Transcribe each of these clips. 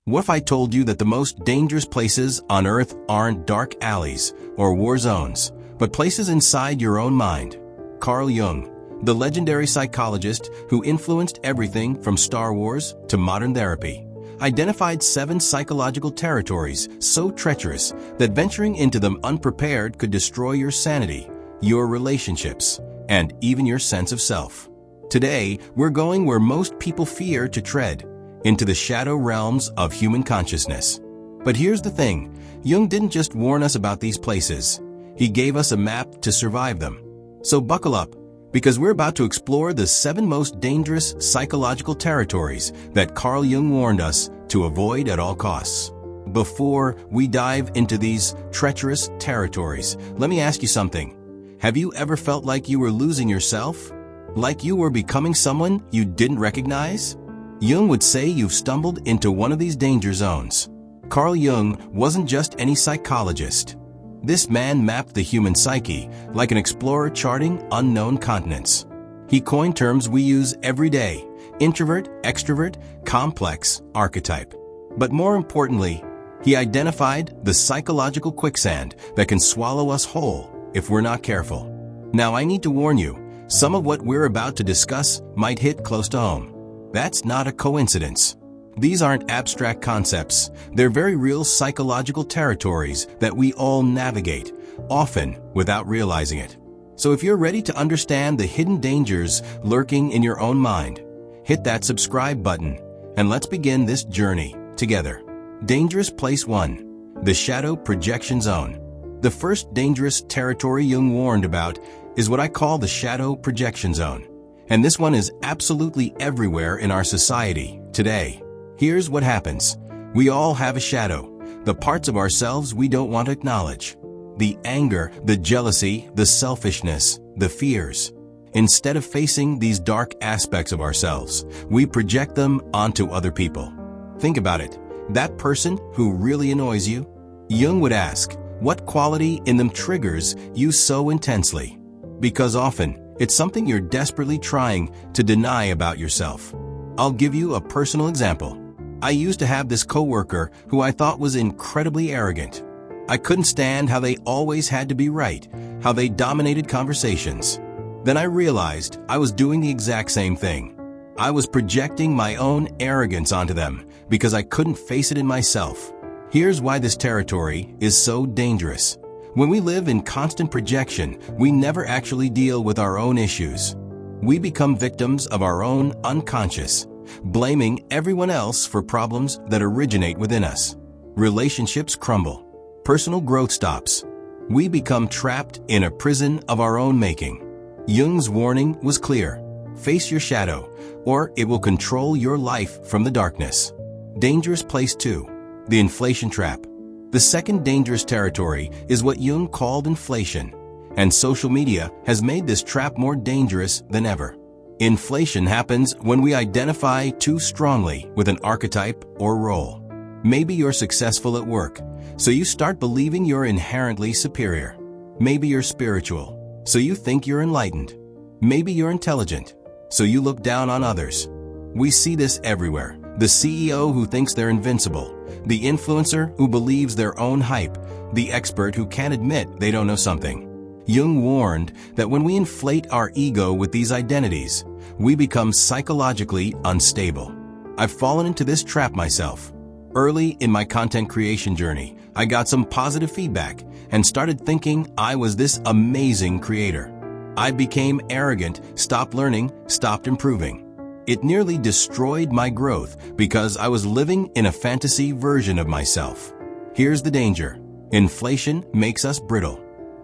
What if I told you that the most dangerous places on Earth aren't dark alleys or war zones, but places inside your own mind? Carl Jung, the legendary psychologist who influenced everything from Star Wars to modern therapy, identified 7 psychological territories so treacherous that venturing into them unprepared could destroy your sanity, your relationships, and even your sense of self. Today, we're going where most people fear to tread, into the shadow realms of human consciousness. But here's the thing, Jung didn't just warn us about these places. He gave us a map to survive them. So buckle up, because we're about to explore the 7 most dangerous psychological territories that Carl Jung warned us to avoid at all costs. Before we dive into these treacherous territories, let me ask you something. Have you ever felt like you were losing yourself? Like you were becoming someone you didn't recognize? Jung would say you've stumbled into one of these danger zones. Carl Jung wasn't just any psychologist. This man mapped the human psyche like an explorer charting unknown continents. He coined terms we use every day: introvert, extrovert, complex, archetype. But more importantly, he identified the psychological quicksand that can swallow us whole if we're not careful. Now, I need to warn you, some of what we're about to discuss might hit close to home. That's not a coincidence. These aren't abstract concepts. They're very real psychological territories that we all navigate, often without realizing it. So if you're ready to understand the hidden dangers lurking in your own mind, hit that subscribe button and let's begin this journey together. Dangerous Place 1. The Shadow Projection Zone. The first dangerous territory Jung warned about is what I call the Shadow Projection Zone. And this one is absolutely everywhere in our society today. Here's what happens. We all have a shadow, the parts of ourselves we don't want to acknowledge. The anger, the jealousy, the selfishness, the fears. Instead of facing these dark aspects of ourselves, we project them onto other people. Think about it. That person who really annoys you? Jung would ask, what quality in them triggers you so intensely? Because often, it's something you're desperately trying to deny about yourself. I'll give you a personal example. I used to have this coworker who I thought was incredibly arrogant. I couldn't stand how they always had to be right, how they dominated conversations. Then I realized I was doing the exact same thing. I was projecting my own arrogance onto them because I couldn't face it in myself. Here's why this territory is so dangerous. When we live in constant projection, we never actually deal with our own issues. We become victims of our own unconscious, blaming everyone else for problems that originate within us. Relationships crumble. Personal growth stops. We become trapped in a prison of our own making. Jung's warning was clear. Face your shadow, or it will control your life from the darkness. Dangerous Place 2. The Inflation Trap. The second dangerous territory is what Jung called inflation, and social media has made this trap more dangerous than ever. Inflation happens when we identify too strongly with an archetype or role. Maybe you're successful at work, so you start believing you're inherently superior. Maybe you're spiritual, so you think you're enlightened. Maybe you're intelligent, so you look down on others. We see this everywhere. The CEO who thinks they're invincible, the influencer who believes their own hype, the expert who can't admit they don't know something. Jung warned that when we inflate our ego with these identities, we become psychologically unstable. I've fallen into this trap myself. Early in my content creation journey, I got some positive feedback and started thinking I was this amazing creator. I became arrogant, stopped learning, stopped improving. It nearly destroyed my growth because I was living in a fantasy version of myself. Here's the danger. Inflation makes us brittle.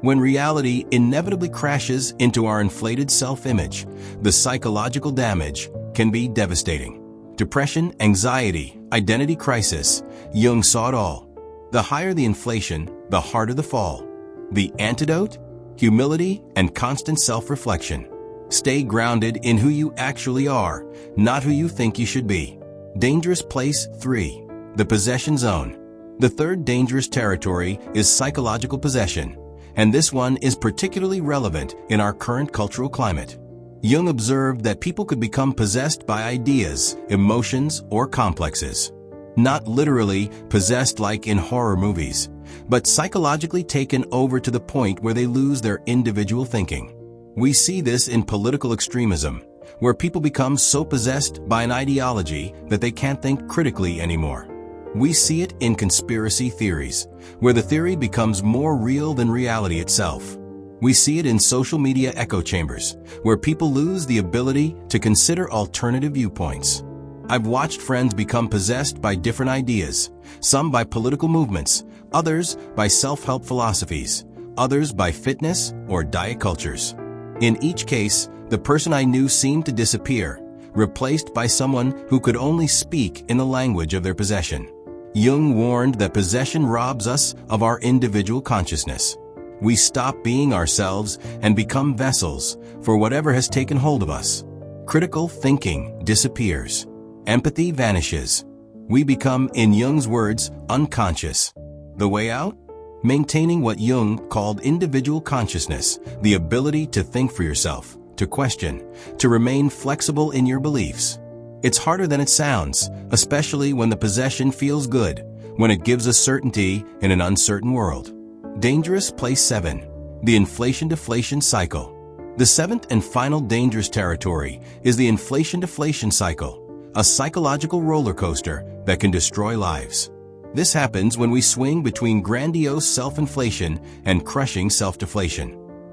When reality inevitably crashes into our inflated self-image, the psychological damage can be devastating. Depression, anxiety, identity crisis. Jung saw it all. The higher the inflation, the harder the fall. The antidote? Humility and constant self-reflection. Stay grounded in who you actually are, not who you think you should be. Dangerous Place 3. The Possession Zone. The third dangerous territory is psychological possession, and this one is particularly relevant in our current cultural climate. Jung observed that people could become possessed by ideas, emotions, or complexes. Not literally possessed like in horror movies, but psychologically taken over to the point where they lose their individual thinking. We see this in political extremism, where people become so possessed by an ideology that they can't think critically anymore. We see it in conspiracy theories, where the theory becomes more real than reality itself. We see it in social media echo chambers, where people lose the ability to consider alternative viewpoints. I've watched friends become possessed by different ideas, some by political movements, others by self-help philosophies, others by fitness or diet cultures. In each case, the person I knew seemed to disappear, replaced by someone who could only speak in the language of their possession. Jung warned that possession robs us of our individual consciousness. We stop being ourselves and become vessels for whatever has taken hold of us. Critical thinking disappears. Empathy vanishes. We become, in Jung's words, unconscious. The way out? Maintaining what Jung called individual consciousness, the ability to think for yourself, to question, to remain flexible in your beliefs. It's harder than it sounds, especially when the possession feels good, when it gives us certainty in an uncertain world. Dangerous place 7. The inflation-deflation cycle. The seventh and final dangerous territory is the inflation-deflation cycle, a psychological roller coaster that can destroy lives. This happens when we swing between grandiose self-inflation and crushing self-deflation.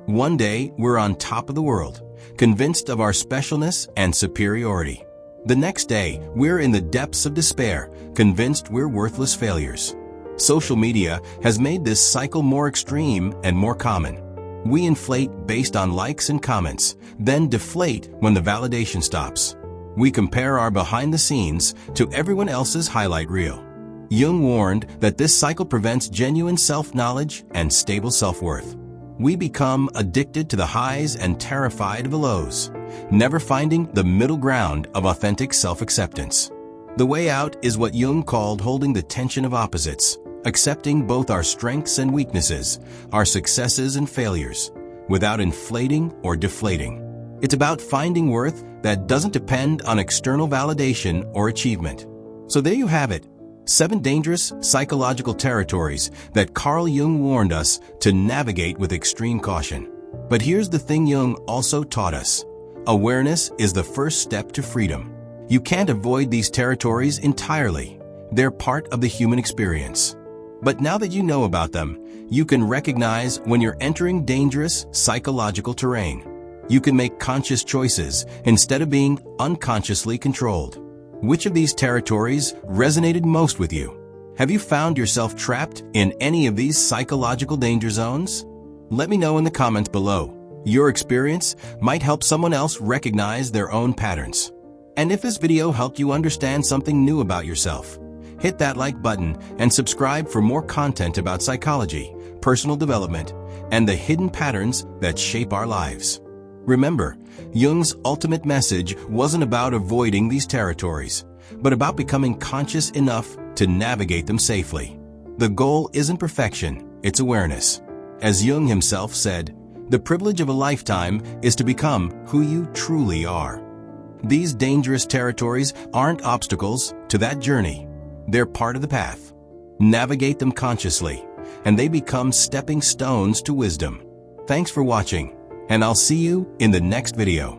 One day, we're on top of the world, convinced of our specialness and superiority. The next day, we're in the depths of despair, convinced we're worthless failures. Social media has made this cycle more extreme and more common. We inflate based on likes and comments, then deflate when the validation stops. We compare our behind the scenes to everyone else's highlight reel. Jung warned that this cycle prevents genuine self-knowledge and stable self-worth. We become addicted to the highs and terrified of the lows, never finding the middle ground of authentic self-acceptance. The way out is what Jung called holding the tension of opposites, accepting both our strengths and weaknesses, our successes and failures, without inflating or deflating. It's about finding worth that doesn't depend on external validation or achievement. So there you have it, 7 dangerous psychological territories that Carl Jung warned us to navigate with extreme caution. But here's the thing Jung also taught us. Awareness is the first step to freedom. You can't avoid these territories entirely. They're part of the human experience. But now that you know about them, you can recognize when you're entering dangerous psychological terrain. You can make conscious choices instead of being unconsciously controlled. Which of these territories resonated most with you? Have you found yourself trapped in any of these psychological danger zones? Let me know in the comments below. Your experience might help someone else recognize their own patterns. And if this video helped you understand something new about yourself, hit that like button and subscribe for more content about psychology, personal development, and the hidden patterns that shape our lives. Remember, Jung's ultimate message wasn't about avoiding these territories, but about becoming conscious enough to navigate them safely. The goal isn't perfection, it's awareness. As Jung himself said, the privilege of a lifetime is to become who you truly are. These dangerous territories aren't obstacles to that journey. They're part of the path. Navigate them consciously, and they become stepping stones to wisdom. Thanks for watching, and I'll see you in the next video.